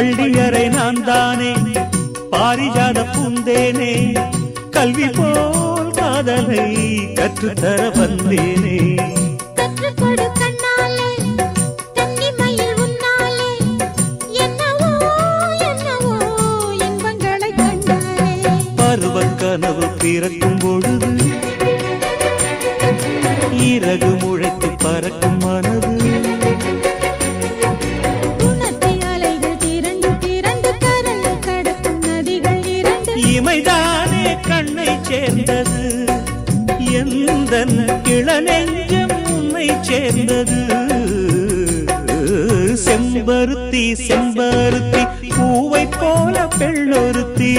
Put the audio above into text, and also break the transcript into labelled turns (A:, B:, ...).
A: பள்ளியறை நான் தானே பாரிஜாத பூந்தேனே கல்வி போல் காதலை கற்றுத்தர வந்தேனே
B: கற்றுக்கொடு கண்ணாலே கன்னிமயில் உன்னாலே என்னவோ என்னவோ இன்பங்களை கண்டாலே
A: பருவ கனவு பிறக்கும் பொழுது இறகு முளைத்து பறக்கும் மனது இமைதானே கண்ணை சேர்ந்தது எந்தன் இளநெஞ்சம் உன்னை சேர்ந்தது செம்பருத்தி செம்பருத்தி பூவை போல பெண்ணொருத்தி